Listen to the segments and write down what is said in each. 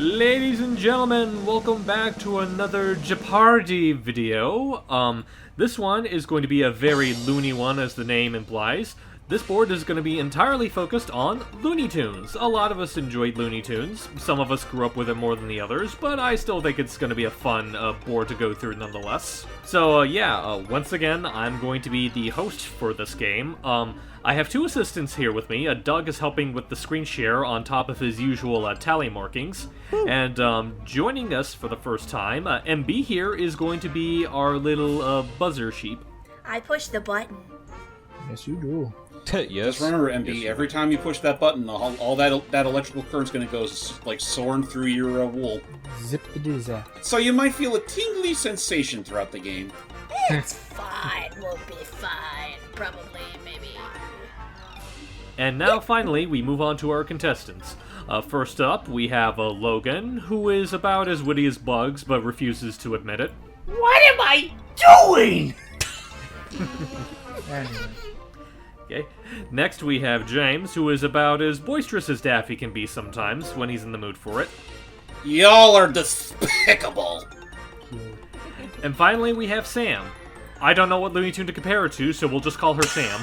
Ladies and gentlemen, welcome back to another Jeopardy video. This one is going to be a very Looney one, as the name implies. This board is going to be entirely focused on Looney Tunes. A lot of us enjoyed Looney Tunes. Some of us grew up with it more than the others, but I still think it's going to be a fun board to go through nonetheless. So, once again, I'm going to be the host for this game. I have two assistants here with me. Doug is helping with the screen share on top of his usual tally markings. And joining us for the first time, MB here is going to be our little buzzer sheep. I pushed the button. Yes, you do. Yes. Just remember, MB, every time you push that button, all that electrical current's going to go like soaring through your wool. Zippity-zap. So you might feel a tingly sensation throughout the game. It's fine. We'll be fine. Probably, maybe. And now, finally, we move on to our contestants. First up, we have Logan, who is about as witty as Bugs, but refuses to admit it. What am I doing? Anyway. Okay. Next, we have James, who is about as boisterous as Daffy can be sometimes, when he's in the mood for it. Y'all are despicable. And finally, we have Sam. I don't know what Looney Tune to compare her to, so we'll just call her Sam.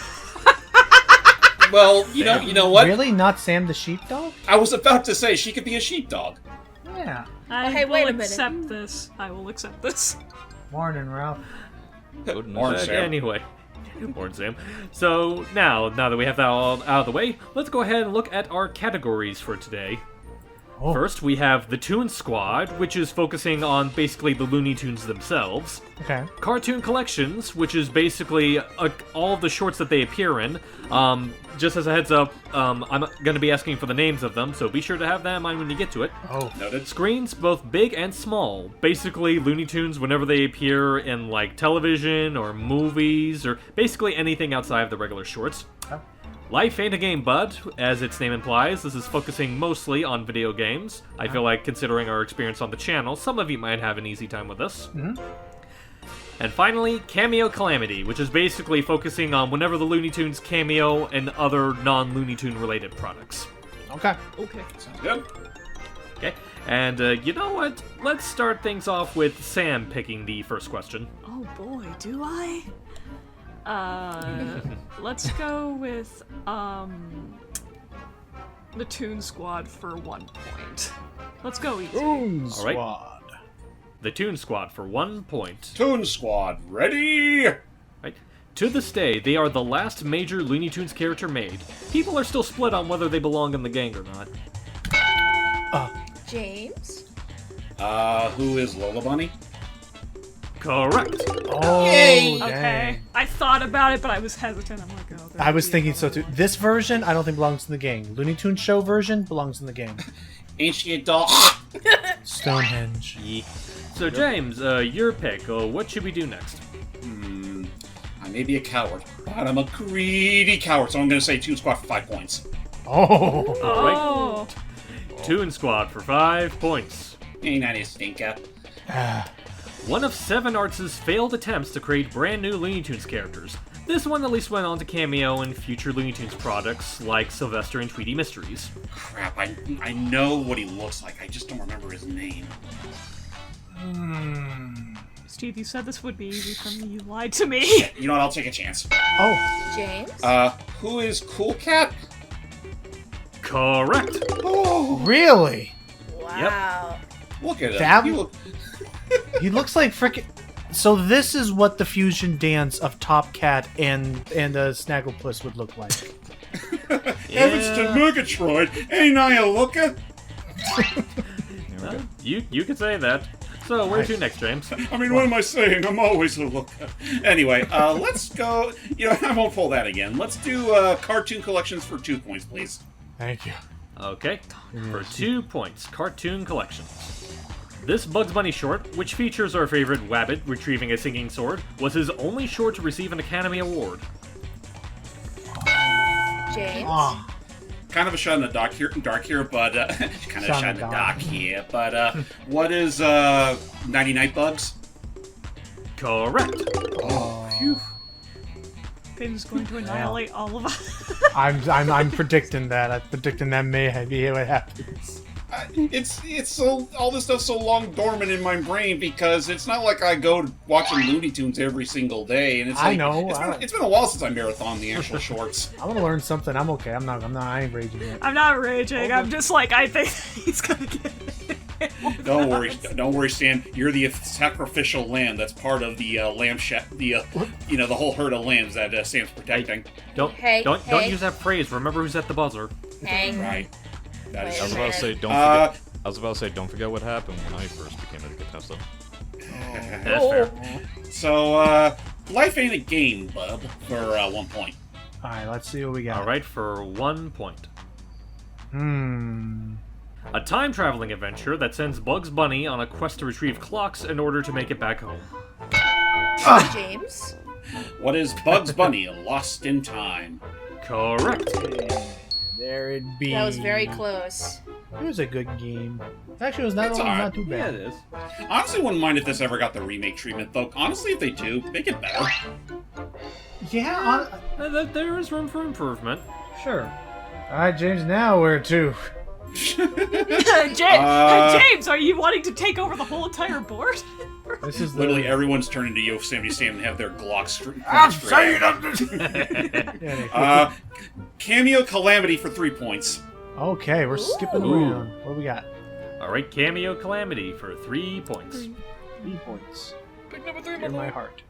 Well, you know what? Really? Not Sam the sheepdog? I was about to say she could be a sheepdog. Yeah. Hey, I wait will a minute. accept this. I will accept this. Morning, Ralph. Orange Sam. Anyway. Morning, Sam. So, now that we have that all out of the way, let's go ahead and look at our categories for today. Oh. First, we have the Toon Squad, which is focusing on basically the Looney Tunes themselves. Okay. Cartoon Collections, which is basically all of the shorts that they appear in. Just as a heads up, I'm going to be asking for the names of them, so be sure to have that in mind when you get to it. Oh. Noted. Screens, both big and small. Basically, Looney Tunes whenever they appear in, like, television or movies, or basically anything outside of the regular shorts. Oh. Life ain't a game, bud. As its name implies, this is focusing mostly on video games. I feel like, considering our experience on the channel, some of you might have an easy time with this. Mm-hmm. And finally, Cameo Calamity, which is basically focusing on whenever the Looney Tunes cameo and other non-Looney Tune related products. Okay. Okay. Sounds good. Okay, and you know what? Let's start things off with Sam picking the first question. Oh boy, do I? Let's go with, the Toon Squad for 1 point. Let's go easy. Toon All right. Squad. The Toon Squad for 1 point. Toon Squad, ready? Right. To this day, they are the last major Looney Tunes character made. People are still split on whether they belong in the gang or not. James? Who is Lola Bunny? Correct. Oh, Yay! dang. Okay. I thought about it, but I was hesitant. I'm like, oh. I was thinking so too. This version, I don't think belongs in the game. Looney Tunes show version belongs in the game. Ain't she a doll? Stonehenge. Yeah. So, James, your pick. What should we do next? I may be a coward, but I'm a greedy coward, so I'm going to say Toon Squad for 5 points. Oh. Oh. Toon Squad for 5 points. Ain't that a stinker? One of 7 Arts' failed attempts to create brand new Looney Tunes characters. This one at least went on to cameo in future Looney Tunes products like Sylvester and Tweety Mysteries. Crap, I know what he looks like, I just don't remember his name. Steve, you said this would be easy for me. You lied to me. Shit, you know what, I'll take a chance. Oh. James? Who is Cool Cat? Correct. Oh, Really? Wow. look at him. That- He look- He looks like frickin'. So this is what the fusion dance of Top Cat and Snagglepuss would look like. Heavens to Murgatroyd, ain't I a looker? You could say that. So, where to next, James? I mean, what am I saying? I'm always a looker. Anyway, let's go. I won't pull that again. Let's do Cartoon Collections for 2 points, please. Thank you. Okay, for 2 points, Cartoon Collections. This Bugs Bunny short, which features our favorite Wabbit retrieving a singing sword, was his only short to receive an Academy Award. James? Ah. Kind of a shot in the dark here, but kind of a shot in the dark here. But what is 90 Night Bugs? Correct. Oh, phew. Finn's going to annihilate all of us. I'm predicting that. I'm predicting that may be what happens. It's so all this stuff's so long dormant in my brain because it's not like I go watching Looney Tunes every single day, and it's like, I know. It's been a while since I marathoned the actual shorts. I want to learn something. I'm okay. I ain't raging yet. I'm not raging. I'm just like, I think he's gonna get it. Don't worry, Stan. You're the sacrificial lamb that's part of the lamb the whole herd of lambs that Sam's protecting. Don't use that phrase. Remember who's at the buzzer. Hey. Right. That is I was Wait a about to say, minute. don't forget what happened when I first became a contestant. That's fair. So, life ain't a game, bub, for 1 point. All right, let's see what we got. All right, for 1 point. A time-traveling adventure that sends Bugs Bunny on a quest to retrieve clocks in order to make it back home. James? What is Bugs Bunny, Lost in Time? Correct. There it be. That was very close. It was a good game. Actually, it was not, It's alright. not too Yeah, bad. it is. Honestly, wouldn't mind if this ever got the remake treatment, though. Honestly, if they do, make it better. Yeah, There is room for improvement. sure. All right, James. Now where to? James, are you wanting to take over the whole entire board? This is Literally, everyone's turning to Yosemite Sam and have their Glocks straight. Yeah, Cameo Calamity for 3 points. okay, we're skipping Ooh. around. What do we got? All right, Cameo Calamity for 3 points. 3 points. In my heart.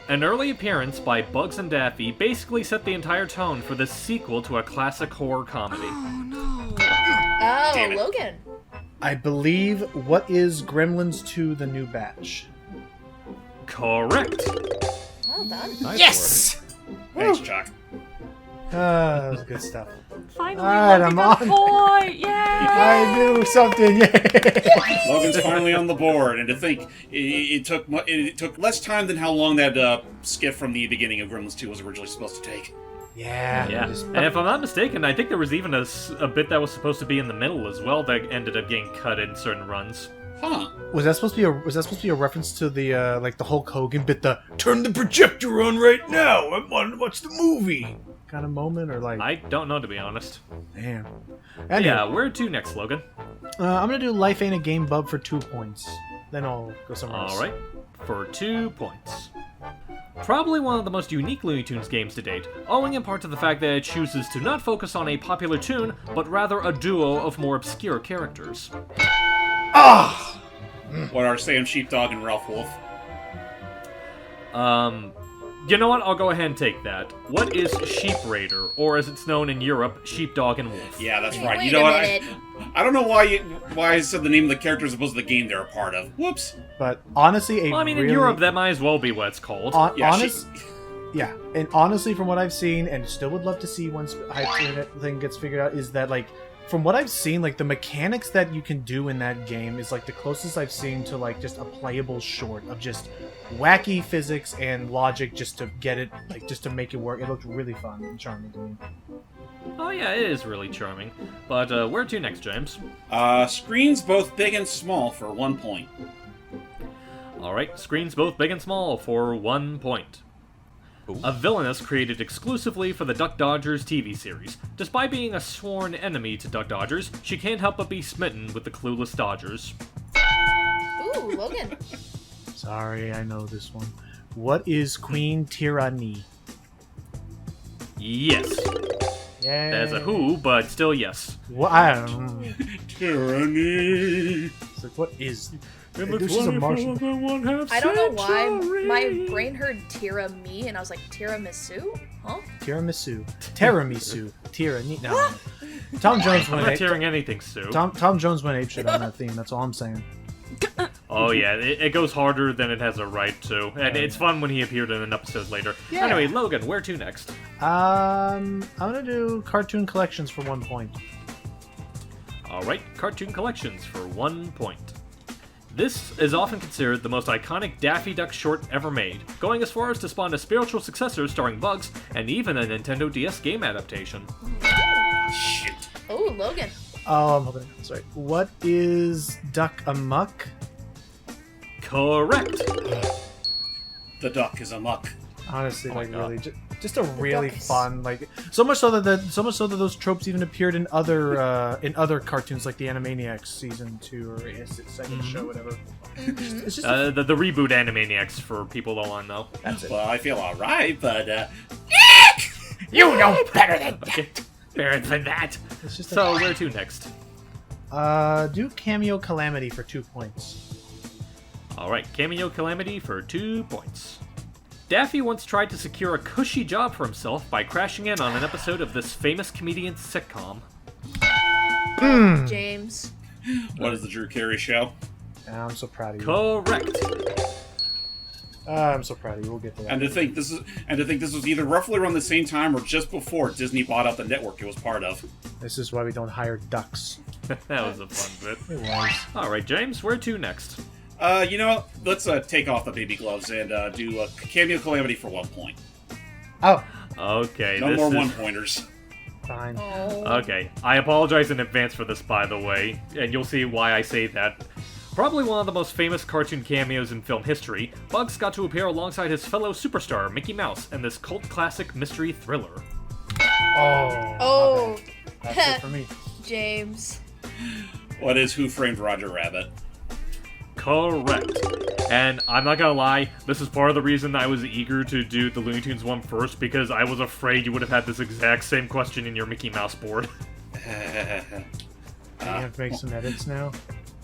An early appearance by Bugs and Daffy basically set the entire tone for this sequel to a classic horror comedy. Oh no. Damn Oh, it. Logan. I believe. What is Gremlins 2: The New Batch? Correct. Well done. Nice Yes! Thanks, Chuck. That was good stuff. Finally, Alright, Logan I'm got a point. Yay! I knew something. Yay! Logan's finally on the board, and to think it took less time than how long that skit from the beginning of Gremlins 2 was originally supposed to take. Yeah. Yeah, just- and if I'm not mistaken, I think there was even a bit that was supposed to be in the middle as well that ended up getting cut in certain runs. Huh. Was that supposed to be a reference to the the Hulk Hogan bit, the "turn the projector on right now, I want to watch the movie" kind of moment, or like? I don't know, to be honest. Damn. Yeah, Anyway, where to next, Logan? I'm gonna do Life Ain't a Game Bub for 2 points. Then I'll go somewhere else. All right, for 2 points. Probably one of the most unique Looney Tunes games to date, owing in part to the fact that it chooses to not focus on a popular tune, but rather a duo of more obscure characters. What are Sam Sheepdog and Ralph Wolf? You know what? I'll go ahead and take that. What is Sheep Raider, or as it's known in Europe, Sheepdog and Wolf? Yeah, that's right. Wait You know a what? minute. I don't know why I said the name of the character as opposed to the game they're a part of. Whoops. But honestly, Well, I mean, really, in Europe, that might as well be what it's called. Yeah, yeah, and honestly, from what I've seen, and still would love to see once hype thing gets figured out, is that like, from what I've seen, like the mechanics that you can do in that game is like the closest I've seen to like just a playable short of just wacky physics and logic just to get it, like just to make it work. It looked really fun and charming to me. Oh yeah, it is really charming. But where to next, James? Screens both big and small for 1 point. Alright, screens both big and small for 1 point. Ooh. A villainess created exclusively for the Duck Dodgers TV series. Despite being a sworn enemy to Duck Dodgers, she can't help but be smitten with the clueless Dodgers. Ooh, Logan. Sorry, I know this one. What is Queen Tyranny? Yes. Yeah. That's a who, but still yes. What? I don't know. Tyranny. It's like, what is? This is a Martian. I don't know why my brain heard tiramisu, and I was like, tiramisu? Huh? Tiramisu. Tiramisu. Tyranny. No. Tom Jones I'm went not ape. hearing anything, Sue. Tom Jones went ape shit on that theme. That's all I'm saying. Oh yeah, it goes harder than it has a right to. And it's fun when he appeared in an episode later. Yeah. Anyway, Logan, where to next? I'm gonna do cartoon collections for 1 point. Alright, Cartoon Collections for 1 point. This is often considered the most iconic Daffy Duck short ever made, going as far as to spawn a spiritual successor starring Bugs, and even a Nintendo DS game adaptation. Shit. Oh, Logan. Oh, I'm hoping. Sorry. What is Duck Amuck? Correct! The duck is amok. Honestly, Oh my like God. really, Just a really duck is- fun, like so much so that those tropes even appeared in other cartoons like the Animaniacs season 2 or is it second show, whatever. It's just The reboot Animaniacs for people that want to know. that's it. Well, I feel alright, but, You know better than that. Okay, better than that. It's just So where to next? do Cameo Calamity for 2 points. Alright, Cameo Calamity for 2 points. Daffy once tried to secure a cushy job for himself by crashing in on an episode of this famous comedian's sitcom. James. what is the Drew Carey show? I'm so proud of you. Correct. I'm so proud of you. We'll get to that. And to think this was either roughly around the same time or just before Disney bought out the network it was part of. This is why we don't hire ducks. That was a fun bit. It was. Alright, James, where to next? Let's take off the baby gloves and do a Cameo Calamity for 1 point. Oh, Okay, No this more is... one-pointers. fine. Oh. Okay, I apologize in advance for this, by the way, and you'll see why I say that. Probably one of the most famous cartoon cameos in film history, Bugs got to appear alongside his fellow superstar, Mickey Mouse, in this cult classic mystery thriller. Oh. My bad. That's it for me. James. What is Who Framed Roger Rabbit? Correct. And I'm not gonna lie, this is part of the reason I was eager to do the Looney Tunes one first, because I was afraid you would have had this exact same question in your Mickey Mouse board. Do you have to make some edits now?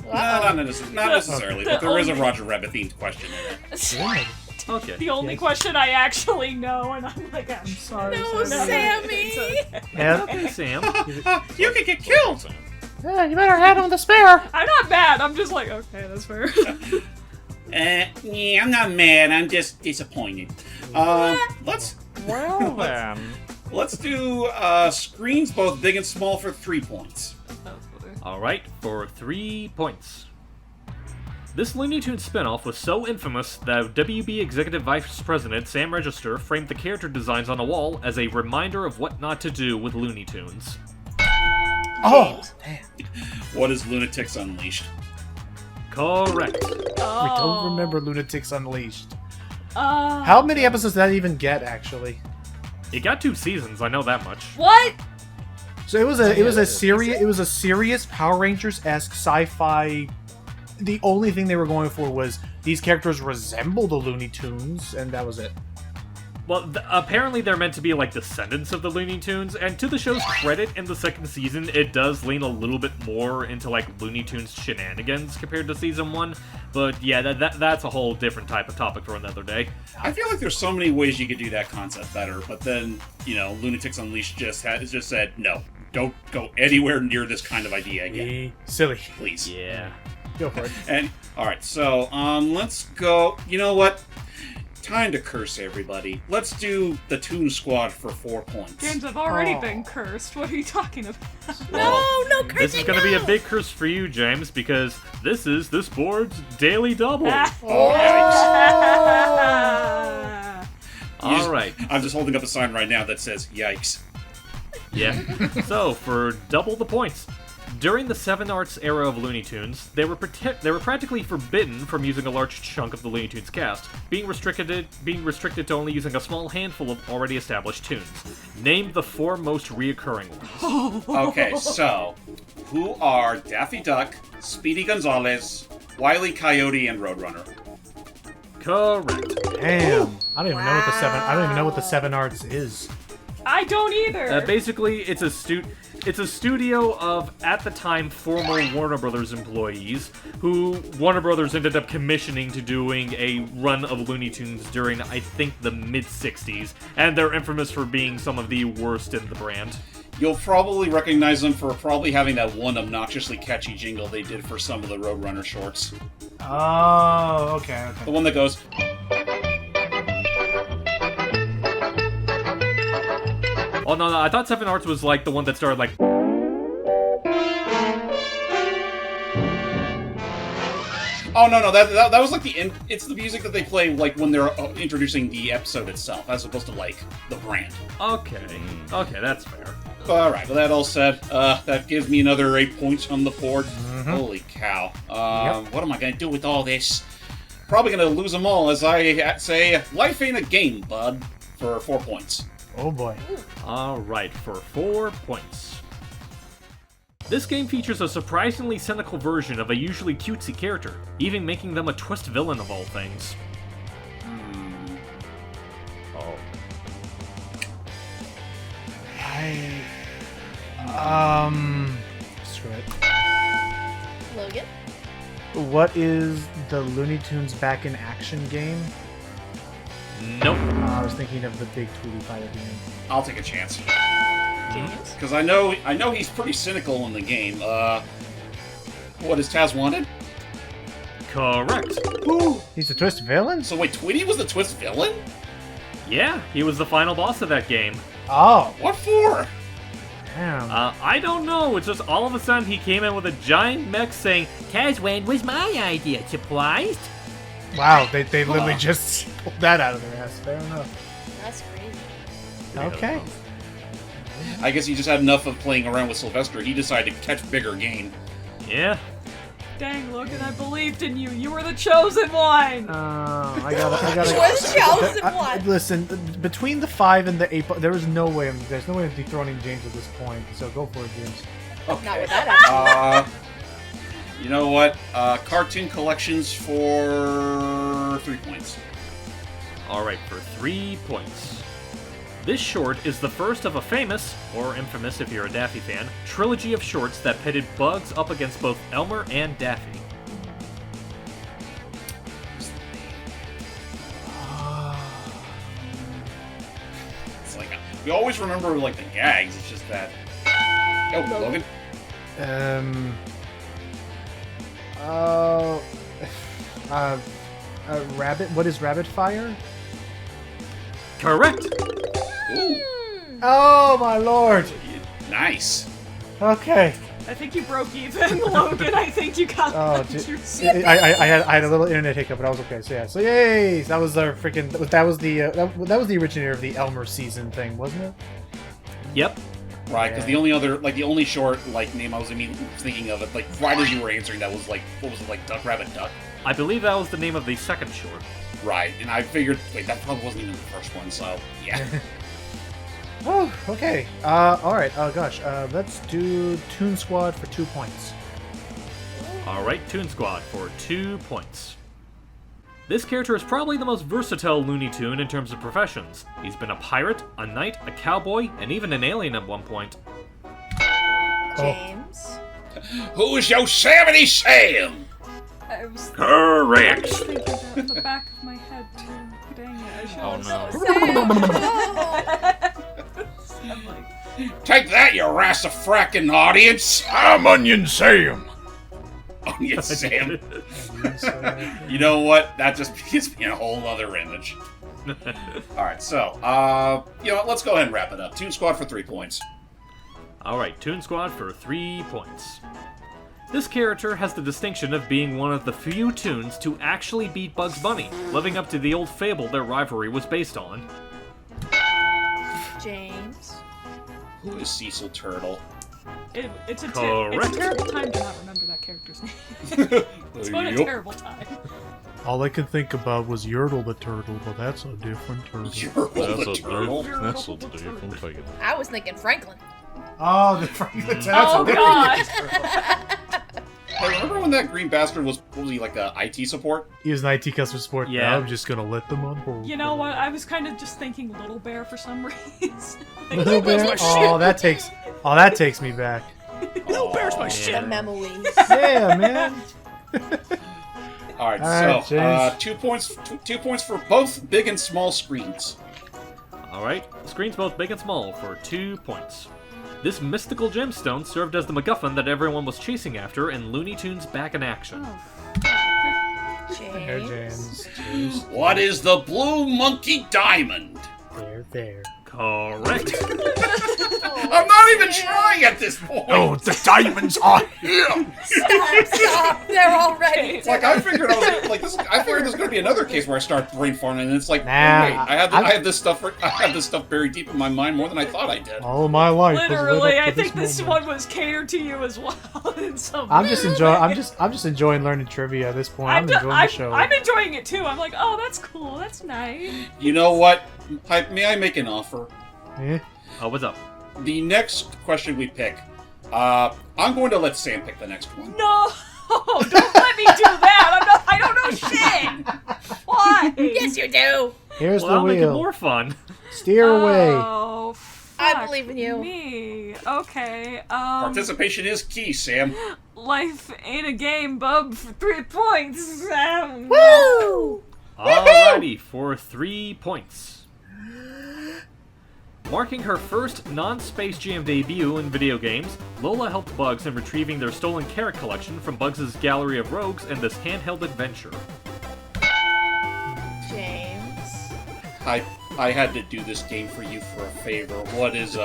Not necessarily, but there is a Roger Rabbit themed question in it. Okay. The only question I actually know, and I'm like, I'm sorry. No, Sammy. It's okay. Yeah. Okay, Sam. You could get killed! Yeah, you better have on the spare. I'm not mad. I'm just like, okay, that's fair. Yeah, I'm not mad. I'm just disappointed. Let's Well then. let's do screens both big and small for 3 points. Alright, for 3 points. This Looney Tunes spinoff was so infamous that WB Executive Vice President Sam Register framed the character designs on a wall as a reminder of what not to do with Looney Tunes. Oh, damn. What is Lunatics Unleashed? Correct. We don't remember Lunatics Unleashed. How How many episodes did that even get, actually? It got 2 seasons, I know that much. What? So it was a serious Power Rangers-esque sci-fi. The only thing they were going for was these characters resemble the Looney Tunes, and that was it. Well, apparently they're meant to be like descendants of the Looney Tunes, and to the show's credit, in the second season, it does lean a little bit more into like Looney Tunes shenanigans compared to season 1. But yeah, that's a whole different type of topic for another day. I feel like there's so many ways you could do that concept better, but then, Lunatics Unleashed just said, no, don't go anywhere near this kind of idea again, Be silly. please. Yeah. Go for it. And, alright, so, let's go, you know what? Time to curse everybody. Let's do the Toon Squad for 4 points. James, I've already been cursed. What are you talking about? No, cursing, This is going to be a no. big curse for you, James, because this is this board's daily double. All right. I'm just holding up a sign right now that says, yikes. Yeah. So, for double the points. During the Seven Arts era of Looney Tunes, they were practically forbidden from using a large chunk of the Looney Tunes cast, being restricted to only using a small handful of already established tunes. Name the 4 most reoccurring ones. Okay, so, who are Daffy Duck, Speedy Gonzales, Wile E. Coyote, and Roadrunner? Correct. Damn. I don't even know what the Seven Arts is. I don't either. Basically, it's a studio of, at the time, former Warner Brothers employees, who Warner Brothers ended up commissioning to doing a run of Looney Tunes during, I think, the mid-60s, and they're infamous for being some of the worst in the brand. You'll probably recognize them for probably having that one obnoxiously catchy jingle they did for some of the Roadrunner shorts. Oh, okay. The one that goes... Oh, no, I thought Seven Arts was, like, the one that started, like... Oh, no, that was like it's the music that they play, like, when they're introducing the episode itself, as opposed to, like, the brand. Okay, that's fair. Alright, with that all said, that gives me another 8 points on the board. Holy cow. What am I gonna do with all this? Probably gonna lose them all, as I say, life ain't a game, bud. for 4 points. Oh boy. Alright, for 4 points. This game features a surprisingly cynical version of a usually cutesy character, even making them a twist villain of all things. Oh. Screw it. Logan? What is the Looney Tunes back in action game? Nope. I was thinking of the big Tweety fighter game. I'll take a chance. James? Because I know he's pretty cynical in the game. What is Taz wanted? Correct. Ooh, he's the twist villain? So wait, Tweety was the twist villain? Yeah, he was the final boss of that game. Oh, What for? damn. I don't know, it's just all of a sudden he came in with a giant mech saying, Kazwan was my idea, surprised? Wow, they literally just pulled that out of their ass. Fair enough. That's crazy. Okay. I guess he just had enough of playing around with Sylvester. He decided to catch bigger game. Yeah. Dang, Logan, I believed in you. You were the chosen one. I gotta. You were the chosen one. Listen, between the 5 and the 8, there's no way I'm dethroning James at this point. So go for it, James. Not with that attitude. You know what? Cartoon collections for 3 points. Alright, for 3 points. This short is the first of a famous, or infamous if you're a Daffy fan, trilogy of shorts that pitted Bugs up against both Elmer and Daffy. It's like we always remember like the gags. It's just that. Yo, Logan. Rabbit. What is Rabbit Fire? Correct! Ooh, Oh my lord. nice. Okay. I think you broke even, Logan. I think you got Oh, what you I said. had a little internet hiccup, but I was okay. So yeah. So yay! That was our freaking. That was the originator of the Elmer season thing, wasn't it? Yep. Right, because the only other, like, the only short, like, name I was thinking of, it, like, right as you were answering, that was, like, what was it, like, Duck, Rabbit, Duck? I believe that was the name of the second short. Right, and I figured, wait, that probably wasn't even the first one, so, yeah. Oh, okay. Alright. Oh gosh. Let's do Toon Squad for 2 points. Alright, Toon Squad for 2 points. This character is probably the most versatile Looney Tune in terms of professions. He's been a pirate, a knight, a cowboy, and even an alien at one point. James? Who's Yosemite Sam? I was Correct! thinking that in the back of my head, too. Dang it. I should Oh no. I'm like, Take that, you rassafrackin' audience! I'm Onion Sam. Oh, yes, Sam. You know what? That just gives me a whole other image. Alright, so, you know what? Let's go ahead and wrap it up. Toon Squad for 3 points. Alright, Toon Squad for 3 points. This character has the distinction of being one of the few Toons to actually beat Bugs Bunny, living up to the old fable their rivalry was based on. James? Who is Cecil Turtle? it's a Correct. terrible time to not remember that character's name. It's been a terrible time. All I could think about was Yertle the turtle, but that's a different turtle. Yertle the Turtle? That's a different thing. I was thinking Franklin. Oh, the Franklin. Oh, God. Hey, remember when that green bastard was, what was he, like, IT support? He was an IT customer support. Yeah. Now I'm just gonna let them on hold. You know what? I was kind of just thinking Little Bear for some reason. Little Bear? Oh, that takes me back. Little Bear's my The shit. memories. Yeah, man. Alright, Alright, so, James. 2 points for both big and small screens. Alright, screens both big and small for 2 points. This mystical gemstone served as the MacGuffin that everyone was chasing after in Looney Tunes Back in Action. There, James? James. What is the Blue Monkey Diamond? There. Correct! I'm not even trying at this point. Oh, the diamonds are here. Stop! They're already. It's like I figured I figured there's gonna be another case where I start brain farting, and it's like, Nah, wait, I have this stuff buried deep in my mind more than I thought I did. All of my life. was Literally, led up I to think this moment. one was catered to you as well. In some I'm just way. enjoying. I'm just enjoying learning trivia at this point. I'm enjoying the show. I'm enjoying it too. I'm like, oh, that's cool. That's nice. You know what? May I make an offer? Eh? Oh, what's up? The next question we pick, I'm going to let Sam pick the next one. No, don't let me do that. I don't know shit. Why? Yes, you do. Here's Well, the that'll make it wheel. more fun. Steer away. Oh, I fuck believe in you. Me. Okay. Participation is key, Sam. Life ain't a game, bub. For 3 points. Woo! Alrighty, for 3 points. Marking her first non-Space Jam debut in video games, Lola helped Bugs in retrieving their stolen carrot collection from Bugs' Gallery of Rogues in this handheld adventure. James. I had to do this game for you for a favor. What is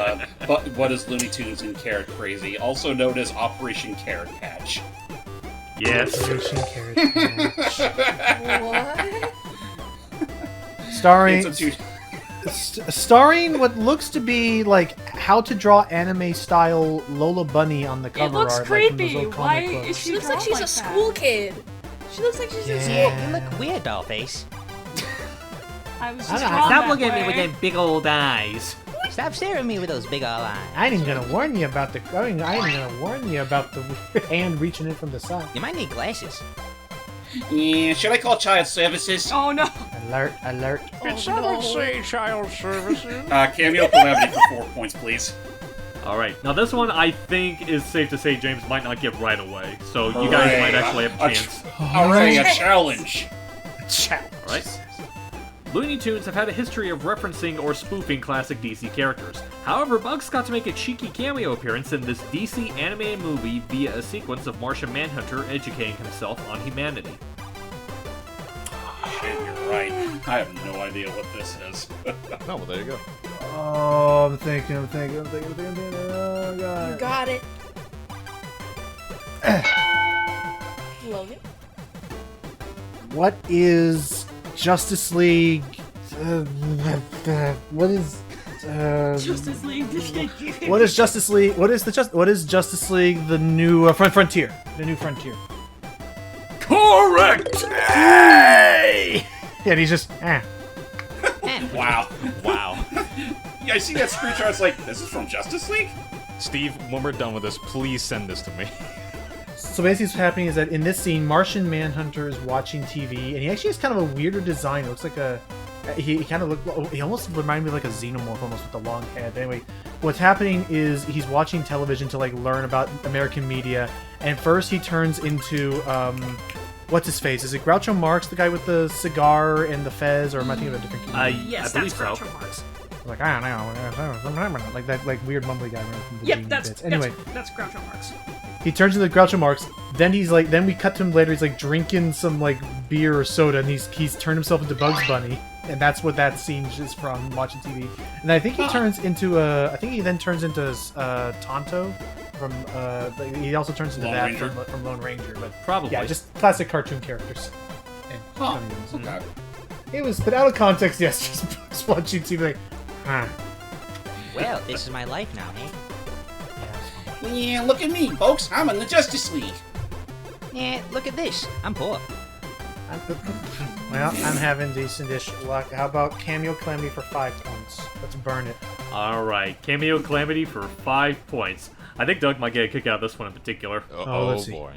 Looney Tunes and Carrot Crazy, also known as Operation Carrot Patch? Yes. Operation Carrot Patch. What? Starring, It's a starring what looks to be like how to draw anime-style Lola Bunny on the cover It looks art. like, from those creepy. old Why comic is books. She looks like she's a school kid. She looks like she's in school. Yeah. You look weird, Dollface. I was I just don't know. drawn Stop that looking at me way. with them big old eyes. Stop staring at me with those big old eyes. I ain't even gonna warn you about the. I ain't gonna warn you about the hand reaching in from the side. You might need glasses. Yeah, should I call child services? Oh no. Alert! Alert! Did someone say child services? Cameo calamity for 4 points, please. Alright, now this one I think is safe to say James might not get right away, so you guys Hooray. might actually have a chance. Hooray, a challenge. Alright? Looney Tunes have had a history of referencing or spoofing classic DC characters. However, Bugs got to make a cheeky cameo appearance in this DC animated movie via a sequence of Martian Manhunter educating himself on humanity. Shit, you're right. I have no idea what this is. No, well, there you go. Oh, I'm thinking. Oh You god. got it. Logan? What is Justice League? What is? Justice League. What is Justice League? What is Justice League? The new Frontier. The new Frontier. Correct! Hey! Yeah, and he's just. Wow. Wow. Yeah, I see that screenshot. It's like, this is from Justice League? Steve, when we're done with this, please send this to me. So basically, what's happening is that in this scene, Martian Manhunter is watching TV, and he actually has kind of a weirder design. It looks like a. He kind of looked. He almost reminded me of like a xenomorph, almost with the long head. But anyway, what's happening is he's watching television to like learn about American media, and first he turns into what's his face? Is it Groucho Marx, the guy with the cigar and the fez, or am I thinking of a different comedian? Yes, I that's believe so. Groucho Marx. Like I don't know, like that like weird mumbly guy. From the Yep, Genie that's bits. Anyway. that's Groucho Marx. He turns into Groucho Marx. Then he's like, then we cut to him later. He's like drinking some like beer or soda, and he's turned himself into Bugs Bunny, and that's what that scene is from watching TV. And I think he turns into I think he then turns into Tonto from. Like, he also turns into Lone that Ranger? from Lone Ranger, but Probably. yeah, just classic cartoon characters. And Huh. funny. Okay. It was, but out of context, yes, just Bugs watching TV like, huh. Well, this is my life now, eh? Yeah, look at me, folks. I'm in the Justice League. Yeah, look at this. I'm poor. Well, I'm having decent-ish luck. How about Cameo Calamity for 5 points? Let's burn it. Alright, Cameo Calamity for 5 points. I think Doug might get a kick out of this one in particular. Oh, let's see. Boy.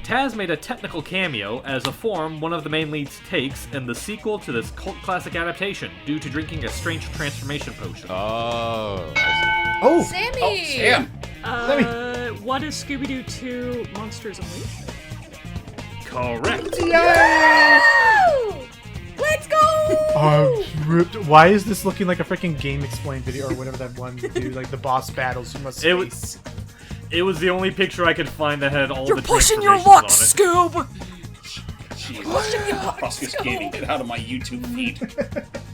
Taz made a technical cameo as a form one of the main leads takes in the sequel to this cult classic adaptation due to drinking a strange transformation potion. Oh, I Oh! Sammy! Oh, Sam. What is Scooby-Doo 2 Monsters Unleashed? Correct. Woo! Let's go! Ripped. Why is this looking like a freaking Game Explain video or whatever that one dude, like the boss battles from a space? It was the only picture I could find that had all You're the pushing your transformations luck, on it. Scoob! Jesus. Proscus Gaming, get out of my YouTube feed.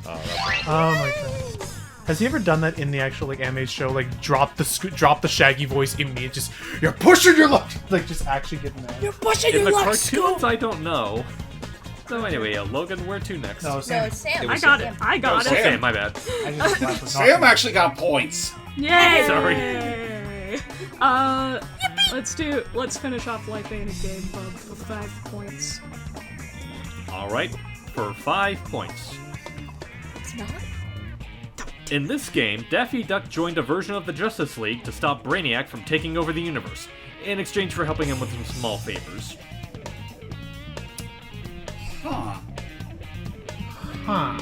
Oh my god. Has he ever done that in the actual like anime show? Like drop the Shaggy voice immediately, just you're pushing your luck, like just actually getting that. You're pushing In your the luck, cartoons, I don't know. So anyway, Logan, where to next? No, No, Sam. it's Sam. It I was got Sam. it. I got Oh, it. Sam, my bad. I just laughed with Sam actually got points. Yay! Sorry. Let's finish off Life Ain't a Game Bub for 5 points. Alright, for 5 points. It's not. In this game, Daffy Duck joined a version of the Justice League to stop Brainiac from taking over the universe, in exchange for helping him with some small favors. Huh. Huh.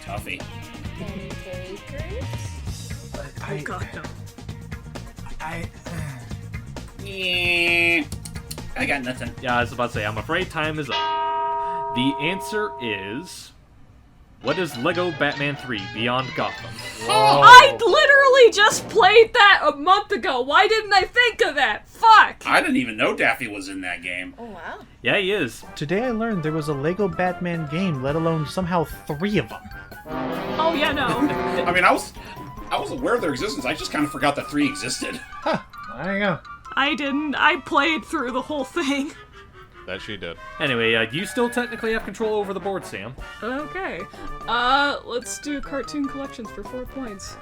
Tuffy. Oh god, no. Yeah. I got nothing. Yeah, I was about to say, I'm afraid time is up. The answer is... What is Lego Batman 3 Beyond Gotham? I literally just played that a month ago. Why didn't I think of that? Fuck! I didn't even know Daffy was in that game. Oh wow. Yeah, he is. Today I learned there was a Lego Batman game, let alone somehow 3 of them. Oh yeah, no. I mean, I was aware of their existence. I just kind of forgot that 3 existed. Huh. There you go. I didn't. I played through the whole thing. That she did. Anyway, you still technically have control over the board, Sam. Okay. Let's do cartoon collections for 4 points.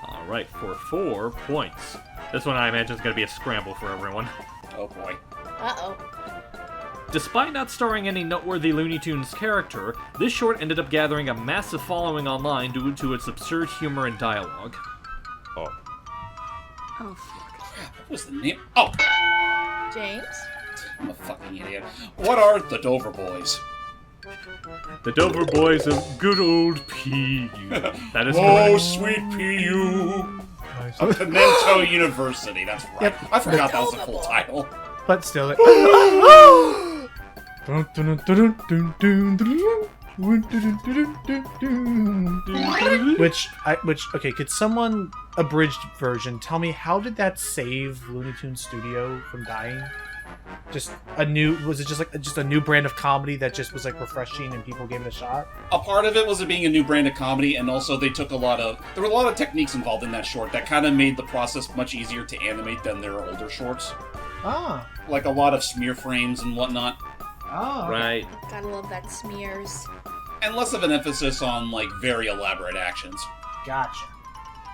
Alright, for 4 points. This one I imagine is going to be a scramble for everyone. Oh boy. Uh-oh. Despite not starring any noteworthy Looney Tunes character, this short ended up gathering a massive following online due to its absurd humor and dialogue. Oh. Oh fuck. What was the name? Oh, James? I'm a fucking idiot. What are the Dover Boys? The Dover Boys of good old P.U. That is Oh, correct. sweet P.U. Of Pimento University. That's right. Yep. I forgot that was the full title. But still, okay, could someone abridged version tell me how did that save Looney Tunes Studio from dying? Was it just a new brand of comedy that just was like refreshing and people gave it a shot? A part of it was it being a new brand of comedy, and also there were a lot of techniques involved in that short that kind of made the process much easier to animate than their older shorts. Ah. Like a lot of smear frames and whatnot. Oh. Right. Gotta love that smears. And less of an emphasis on, like, very elaborate actions. Gotcha.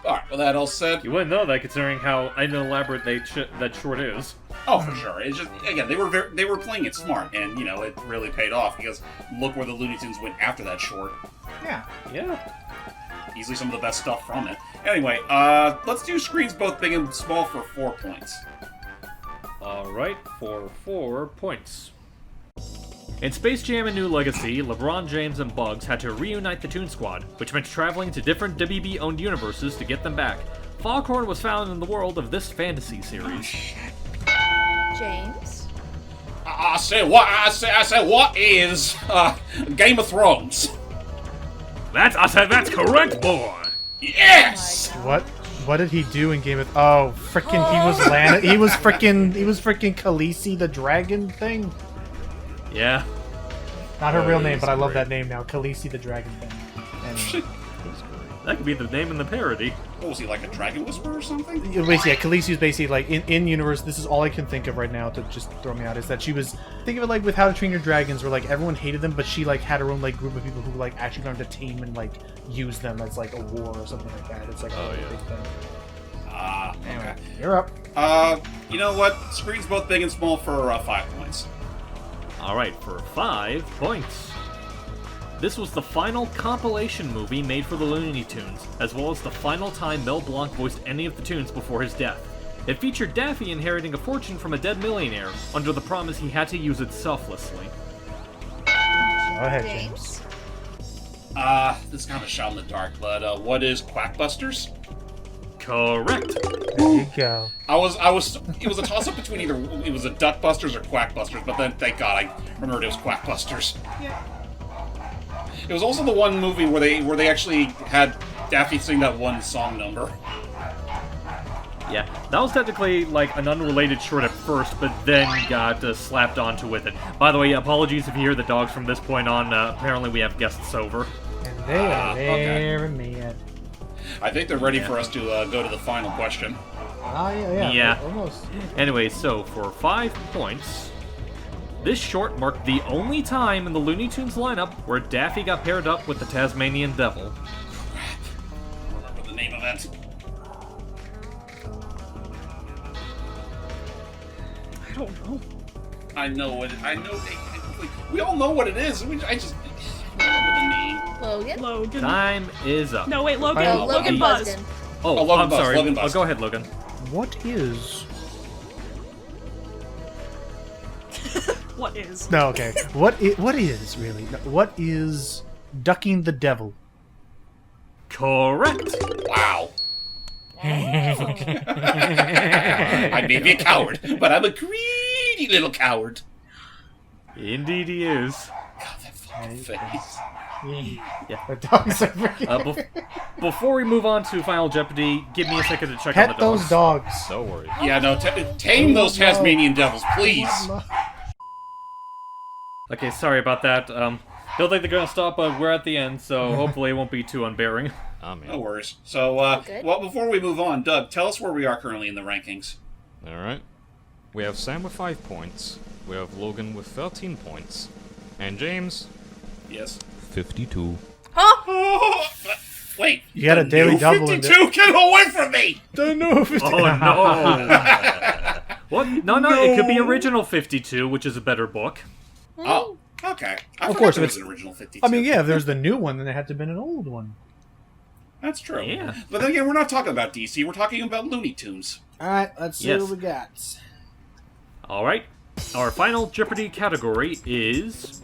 Alright, with that all said... You wouldn't know that considering how elaborate that short is. Oh, for sure. It's just, again, they were playing it smart, and, you know, it really paid off, because look where the Looney Tunes went after that short. Yeah. Yeah. Easily some of the best stuff from it. Anyway, let's do screens both big and small for 4 points. Alright, for 4 points. In Space Jam: A New Legacy, LeBron James and Bugs had to reunite the Toon Squad, which meant traveling to different WB-owned universes to get them back. Foghorn was found in the world of this fantasy series. James? I say what is Game of Thrones? That's correct, boy! Yes! What did he do in Game of? Oh, frickin' he was frickin' Khaleesi the dragon thing. Yeah. Not her Oh, real that name, is but I love great. that name now. Khaleesi the dragon thing. Anyway. That could be the name in the parody. What was he, like a dragon whisperer or something? Basically, yeah, Khaleesi was basically like in universe. This is all I can think of right now to just throw me out. Is that she was think of it like with How to Train Your Dragons, where like everyone hated them, but she like had her own like group of people who like actually learned to tame and like use them as like a war or something like that. It's like a really big thing. Okay. You're up. You know what? Screens both big and small for 5 points. Alright, for 5 points. This was the final compilation movie made for the Looney Tunes, as well as the final time Mel Blanc voiced any of the tunes before his death. It featured Daffy inheriting a fortune from a dead millionaire, under the promise he had to use it selflessly. Go ahead, James. This is kind of a shot in the dark, but what is Quackbusters? Correct! There you go. It was a toss-up between either it was a Duckbusters or Quackbusters, but then, thank God, I remembered it was Quackbusters. Yeah. It was also the one movie where they actually had Daffy sing that one song number. Yeah, that was technically like an unrelated short at first, but then got slapped onto with it. By the way, apologies if you hear the dogs from this point on. Apparently we have guests over. And they are okay. very mad. I think they're ready for us to go to the final question. Ah, yeah. Yeah. Almost. Anyway, so for 5 points, this short marked the only time in the Looney Tunes lineup where Daffy got paired up with the Tasmanian Devil. I don't remember the name of it. I don't know. I know it. I know. We all know what it is. I just don't remember the name. Logan? Logan. Time is up. No, wait, Logan. Oh, Logan Buzz. buzzed in. Oh, Logan I'm Buzz, sorry. Logan Buzz. Go ahead, Logan. What is? What is? No, okay. What is really? No, what is ducking the devil? Correct. Wow. I may be a coward, but I'm a greedy little coward. Indeed he is. God, that fucking face. Yeah. The dogs are freaking... Before we move on to Final Jeopardy, give me a second to check on Pet the dogs. those dogs. No worries. Yeah, no, tame those Tasmanian devils, please. Okay, sorry about that. Don't think they're gonna stop, but we're at the end, so hopefully it won't be too unbearing. I'm No in. worries. So, Good. well, before we move on, Doug, tell us where we are currently in the rankings. Alright. We have Sam with 5 points. We have Logan with 13 points. And James, Yes. 52. Huh? Wait. You got a the daily new double in 52? Get away from me! The new Oh no! What? No, it could be original 52, which is a better book. Oh, okay. I Of forgot course, there if was it's- an original 52. I mean, yeah, if there's the new one, then it had to have been an old one. That's true. Yeah. But then again, we're not talking about DC, we're talking about Looney Tunes. Alright, let's see Yes. what we got. Alright. Our final Jeopardy category is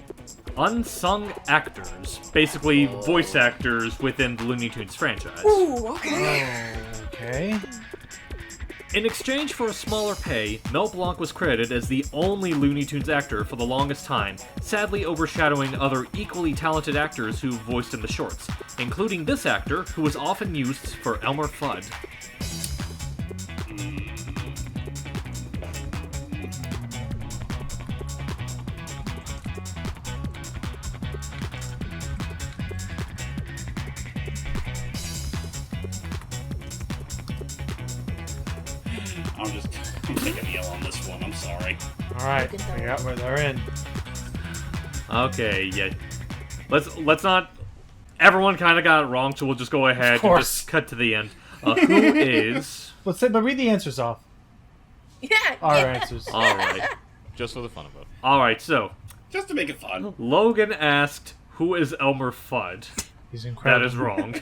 unsung actors. Basically, voice actors within the Looney Tunes franchise. Ooh, okay. Okay. In exchange for a smaller pay, Mel Blanc was credited as the only Looney Tunes actor for the longest time, sadly overshadowing other equally talented actors who voiced in the shorts, including this actor, who was often used for Elmer Fudd. I'm taking the L on this one, I'm sorry. Alright, Look at figure that. out where they're in. Okay, yeah. Let's not... Everyone kind of got it wrong, so we'll just go ahead and course. just cut to the end. Who is... Let's say, but read the answers off. Yeah. Our yeah. answers. Alright. Just for the fun of it. Alright, so... Just to make it fun. Logan asked, who is Elmer Fudd? He's That incredible. is wrong.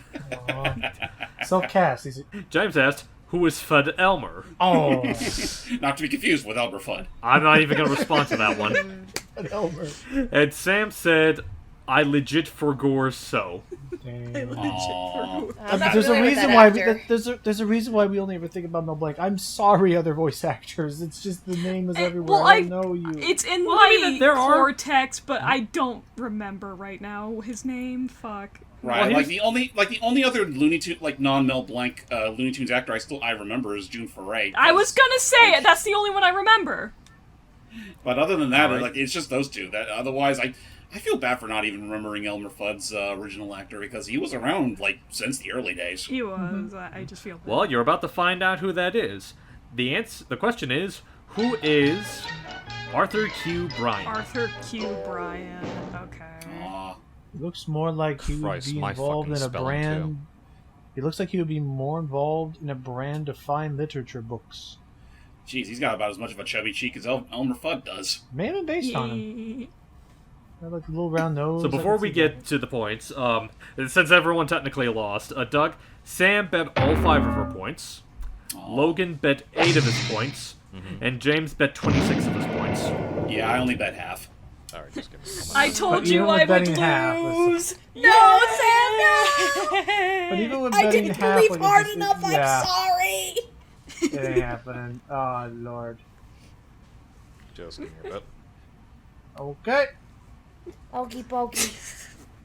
Self-cast. He's... James asked, who is Fudd Elmer? Oh. Not to be confused with Elmer Fudd. I'm not even going to respond to that one. Elmer. And Sam said, I legit forgore so. Damn. Aww. I'm not There's a familiar with reason that why actor. there's a reason why we only ever think about Mel Blanc. I'm sorry, other voice actors. It's just the name is everywhere. well, I don't know you. It's in Well, I my mean, there are- cortex, but I don't remember right now his name. Fuck. Right, Well, like the only other Looney Tunes, like non-Mel Blanc Looney Tunes actor I remember is June Foray. I was gonna say it. That's the only one I remember. But other than that, Alright. like it's just those two. That otherwise, I feel bad for not even remembering Elmer Fudd's original actor because he was around like since the early days. He was. I just feel bad. Well, you're about to find out who that is. The question is, who is Arthur Q. Bryan? Arthur Q. Bryan. Okay. Aw. He looks more like he would Christ, be my involved in fucking a spelling, brand. too. He looks like he would be more involved in a brand of fine literature books. Jeez, he's got about as much of a chubby cheek as Elmer Fudd does. May have been based on him. Ye- Got like a little round nose. So I before can we see get to the points, since everyone technically lost, Doug, Sam bet all 5 of her points. Aw. Logan bet 8 of his points. And James bet 26 of his points. Yeah, I only bet half. Alright, just give me I told But you even I with would betting half, it's- lose. No, Sam, no! But even with I betting didn't half, believe like, hard it's- enough. yeah, I'm sorry. it ain't happening. Oh lord. Just give me a bit. Okay. Okey pokey.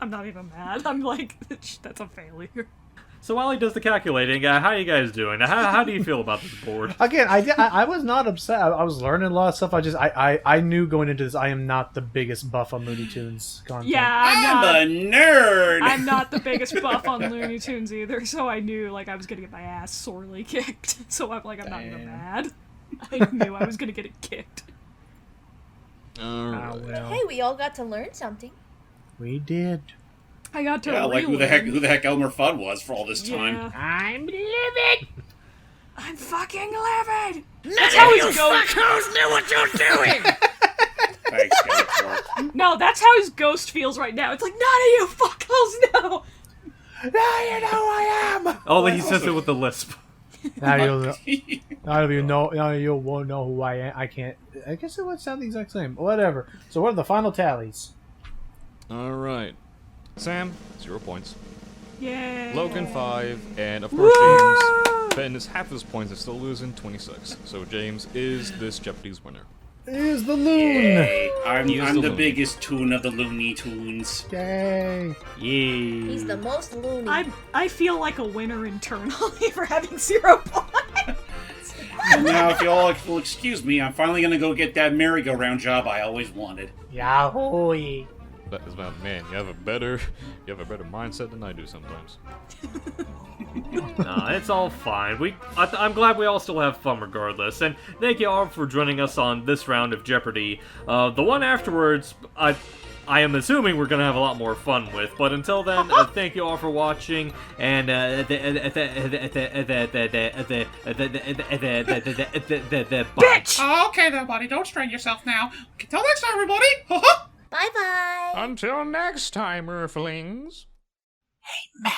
I'm not even mad. I'm like, that's a failure. So while he does the calculating, how you guys doing? How do you feel about this board? Again, I was not upset. I was learning a lot of stuff. I knew going into this I am not the biggest buff on Looney Tunes content. Yeah, I'm a nerd. I'm not the biggest buff on Looney Tunes either, so I knew like I was gonna get my ass sorely kicked. So I'm not even mad. I knew I was gonna get it kicked. Alright. Well, Hey, we all got to learn something. we did. I got to Yeah, like who the heck Elmer Fudd was for all this time. Yeah. I'm livid. I'm fucking livid. That's how you fuckers knew what you're doing. Thanks, Skeletor. No, that's how his ghost feels right now. It's like none of you fuckers know. Now you know who I am. Only he says it with the lisp. Now you'll know. Now you know. Now you won't know who I am. I can't. I guess it would sound the exact same. Whatever. So what are the final tallies? Alright. Sam, 0 points. Yeah. Logan, 5. And of course, James. Ben is half his points and still losing, 26. So James is this Jeopardy's winner. Is the loon. Yay. I'm He is the the Looney. biggest toon of the Looney Tunes. Yay. Yeah. He's the most loony. I feel like a winner internally for having 0 points. And now, if you all will excuse me, I'm finally gonna go get that merry-go-round job I always wanted. Yahoo! That is about man. You have a better mindset than I do sometimes. Nah, it's all fine. I'm glad we all still have fun regardless. And thank you all for joining us on this round of Jeopardy. The one afterwards, I am assuming we're gonna have a lot more fun with. But until then, thank you all for watching. And Bitch! Oh, okay there, buddy. Don't strain yourself now. Until next time, everybody. Bye-bye. Until next time, Earthlings. Matt.